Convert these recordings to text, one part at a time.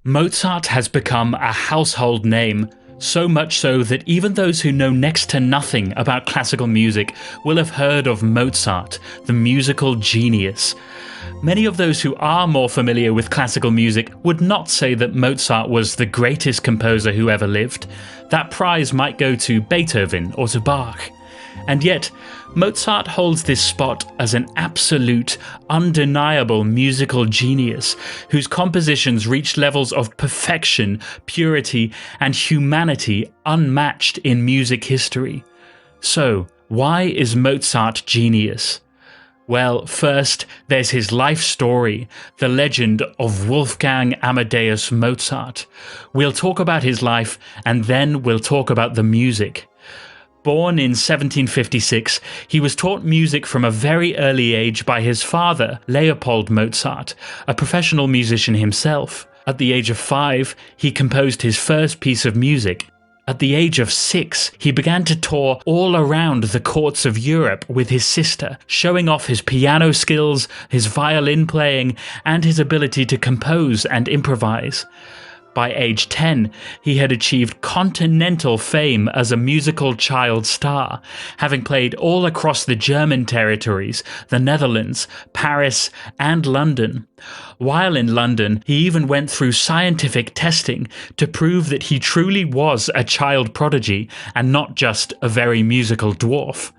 Mozart has become a household name, so much so that even those who know next to nothing about classical music will have heard of Mozart, the musical genius. Many of those who are more familiar with classical music would not say that Mozart was the greatest composer who ever lived. That prize might go to Beethoven or to Bach. And yet, Mozart holds this spot as an absolute, undeniable musical genius whose compositions reach levels of perfection, purity, and humanity unmatched in music history. So, why is Mozart genius? Well, first, there's his life story, the legend of Wolfgang Amadeus Mozart. We'll talk about his life, and then we'll talk about the music. Born in 1756, he was taught music from a very early age by his father, Leopold Mozart, a professional musician himself. At the age of 5, he composed his first piece of music. At the age of 6, he began to tour all around the courts of Europe with his sister, showing off his piano skills, his violin playing, and his ability to compose and improvise. By age 10, he had achieved continental fame as a musical child star, having played all across the German territories, the Netherlands, Paris, and London. While in London, he even went through scientific testing to prove that he truly was a child prodigy and not just a very musical dwarf.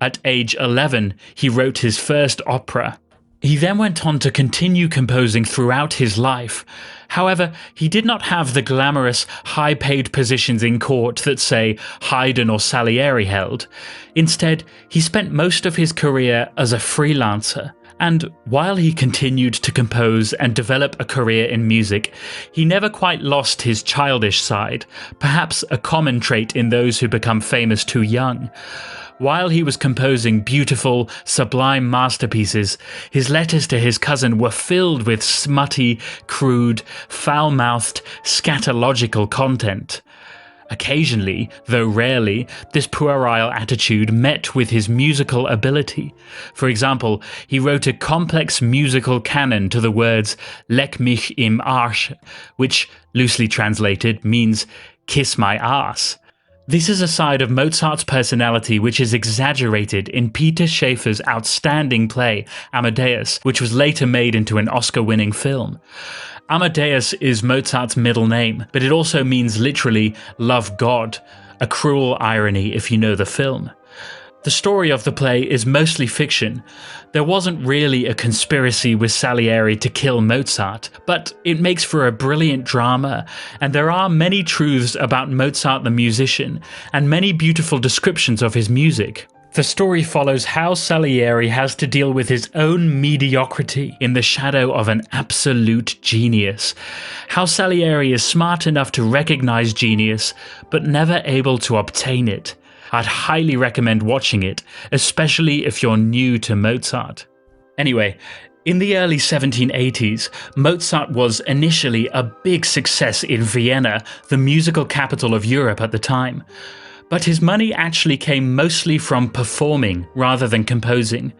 At age 11, he wrote his first opera. He then went on to continue composing throughout his life. However, he did not have the glamorous, high-paid positions in court that, say, Haydn or Salieri held. Instead, he spent most of his career as a freelancer. And while he continued to compose and develop a career in music, he never quite lost his childish side, perhaps a common trait in those who become famous too young. While he was composing beautiful, sublime masterpieces, his letters to his cousin were filled with smutty, crude, foul-mouthed, scatological content. Occasionally, though rarely, this puerile attitude met with his musical ability. For example, he wrote a complex musical canon to the words "Leck mich im Arsch," which, loosely translated, means "kiss my ass." This is a side of Mozart's personality which is exaggerated in Peter Shaffer's outstanding play, Amadeus, which was later made into an Oscar-winning film. Amadeus is Mozart's middle name, but it also means literally "love God," a cruel irony if you know the film. The story of the play is mostly fiction. There wasn't really a conspiracy with Salieri to kill Mozart, but it makes for a brilliant drama, and there are many truths about Mozart the musician, and many beautiful descriptions of his music. The story follows how Salieri has to deal with his own mediocrity in the shadow of an absolute genius. How Salieri is smart enough to recognize genius, but never able to obtain it. I'd highly recommend watching it, especially if you're new to Mozart. Anyway, In the early 1780s, Mozart was initially a big success in Vienna, the musical capital of Europe at the time. But his money actually came mostly from performing rather than composing.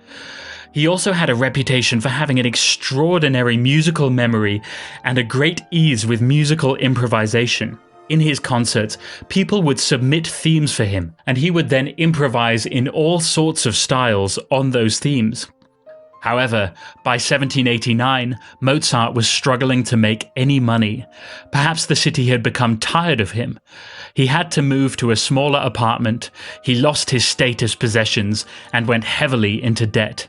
He also had a reputation for having an extraordinary musical memory and a great ease with musical improvisation. In his concerts, people would submit themes for him, and he would then improvise in all sorts of styles on those themes. However, by 1789, Mozart was struggling to make any money. Perhaps the city had become tired of him. He had to move to a smaller apartment, he lost his status possessions, and went heavily into debt.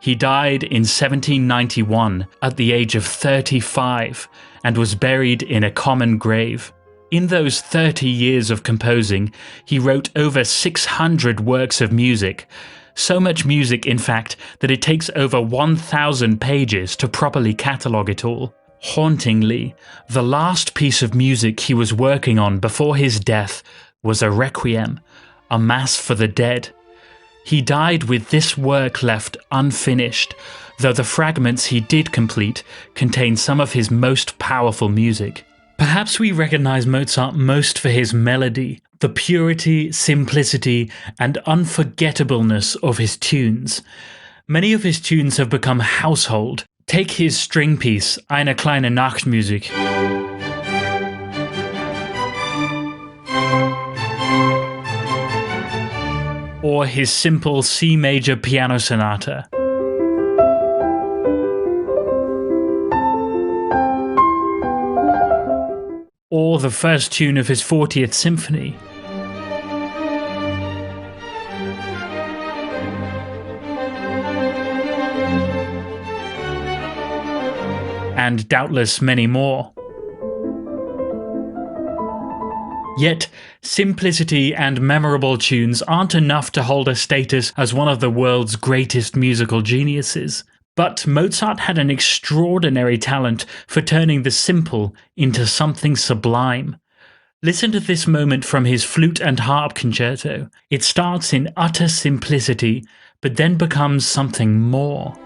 He died in 1791 at the age of 35 and was buried in a common grave. In those 30 years of composing, he wrote over 600 works of music. So much music, in fact, that it takes over 1,000 pages to properly catalogue it all. Hauntingly, the last piece of music he was working on before his death was a requiem, a mass for the dead. He died with this work left unfinished, though the fragments he did complete contain some of his most powerful music. Perhaps we recognize Mozart most for his melody, the purity, simplicity, and unforgettableness of his tunes. Many of his tunes have become household. Take his string piece, Eine kleine Nachtmusik. Or his simple C major piano sonata. Or the first tune of his 40th Symphony. And doubtless many more. Yet, simplicity and memorable tunes aren't enough to hold a status as one of the world's greatest musical geniuses. But Mozart had an extraordinary talent for turning the simple into something sublime. Listen to this moment from his flute and harp concerto. It starts in utter simplicity, but then becomes something more.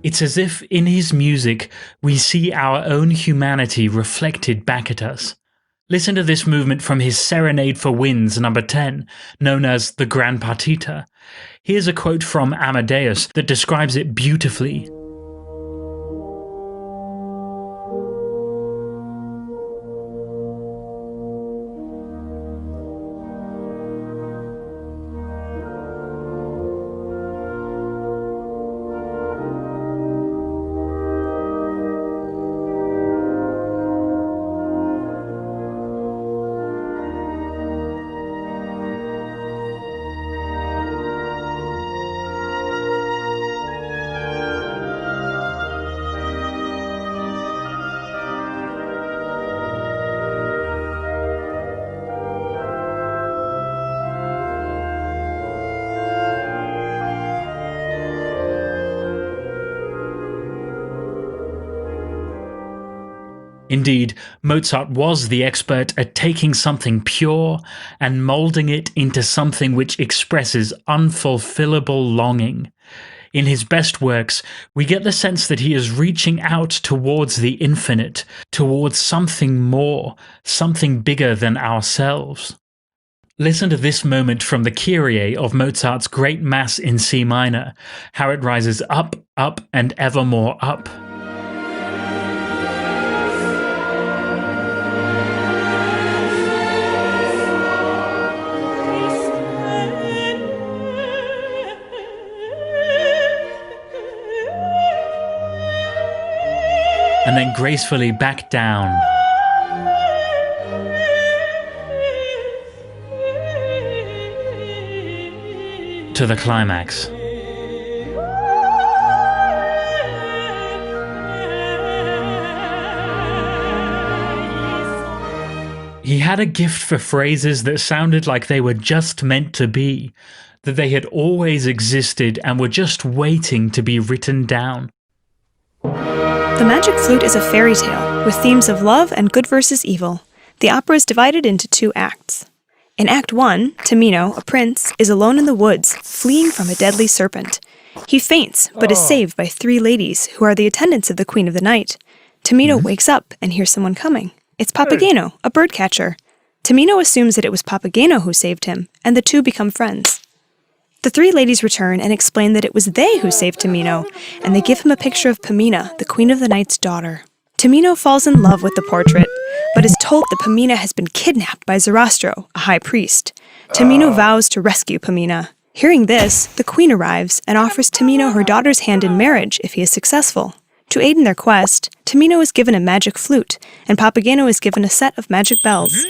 It's as if in his music we see our own humanity reflected back at us. Listen to this movement from his Serenade for Winds No. 10, known as the Gran Partita. Here's a quote from Amadeus that describes it beautifully. Indeed, Mozart was the expert at taking something pure and moulding it into something which expresses unfulfillable longing. In his best works, we get the sense that he is reaching out towards the infinite, towards something more, something bigger than ourselves. Listen to this moment from the Kyrie of Mozart's Great Mass in C minor, how it rises up, up, and ever more up. And then gracefully back down. To the climax. He had a gift for phrases that sounded like they were just meant to be, that they had always existed and were just waiting to be written down. The Magic Flute is a fairy tale with themes of love and good versus evil. The opera is divided into 2 acts. In Act 1, Tamino, a prince, is alone in the woods, fleeing from a deadly serpent. He faints, but is saved by 3 ladies, who are the attendants of the Queen of the Night. Tamino wakes up and hears someone coming. It's Papageno, a birdcatcher. Tamino assumes that it was Papageno who saved him, and the 2 become friends. The 3 ladies return and explain that it was they who saved Tamino, and they give him a picture of Pamina, the Queen of the Night's daughter. Tamino falls in love with the portrait, but is told that Pamina has been kidnapped by Zarastro, a high priest. Tamino vows to rescue Pamina. Hearing this, the queen arrives and offers Tamino her daughter's hand in marriage if he is successful. To aid in their quest, Tamino is given a magic flute, and Papageno is given a set of magic bells.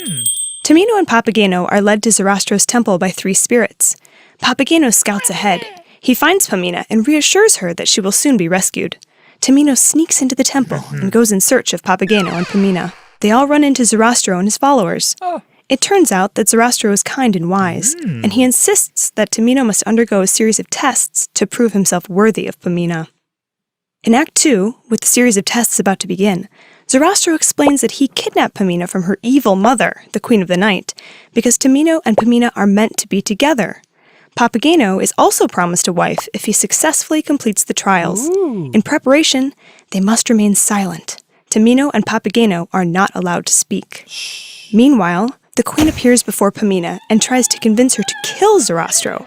Tamino and Papageno are led to Zarastro's temple by 3 spirits. Papageno scouts ahead. He finds Pamina and reassures her that she will soon be rescued. Tamino sneaks into the temple and goes in search of Papageno and Pamina. They all run into Zarastro and his followers. It turns out that Zarastro is kind and wise, and he insists that Tamino must undergo a series of tests to prove himself worthy of Pamina. In Act 2, with the series of tests about to begin, Zarastro explains that he kidnapped Pamina from her evil mother, the Queen of the Night, because Tamino and Pamina are meant to be together. Papageno is also promised a wife if he successfully completes the trials. In preparation, they must remain silent. Tamino and Papageno are not allowed to speak. Meanwhile, the queen appears before Pamina and tries to convince her to kill Zarastro.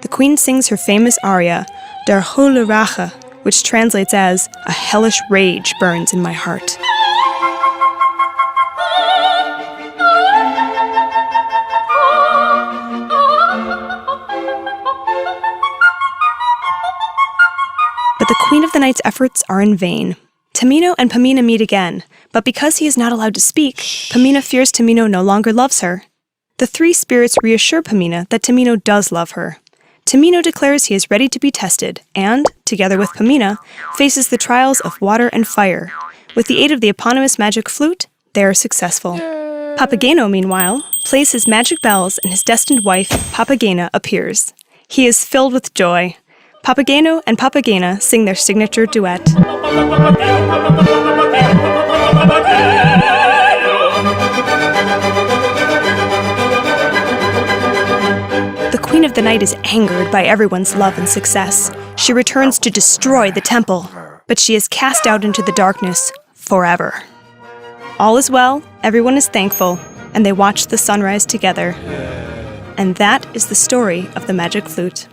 The queen sings her famous aria, Der Hohle Rache, which translates as, "A hellish rage burns in my heart." But the Queen of the Night's efforts are in vain. Tamino and Pamina meet again, but because he is not allowed to speak, Pamina fears Tamino no longer loves her. The 3 spirits reassure Pamina that Tamino does love her. Tamino declares he is ready to be tested and, together with Pamina, faces the trials of water and fire. With the aid of the eponymous magic flute, they are successful. Papageno, meanwhile, plays his magic bells and his destined wife, Papagena, appears. He is filled with joy. Papageno and Papagena sing their signature duet. The Queen of the Night is angered by everyone's love and success. She returns to destroy the temple, but she is cast out into the darkness forever. All is well, everyone is thankful, and they watch the sunrise together. And that is the story of the Magic Flute.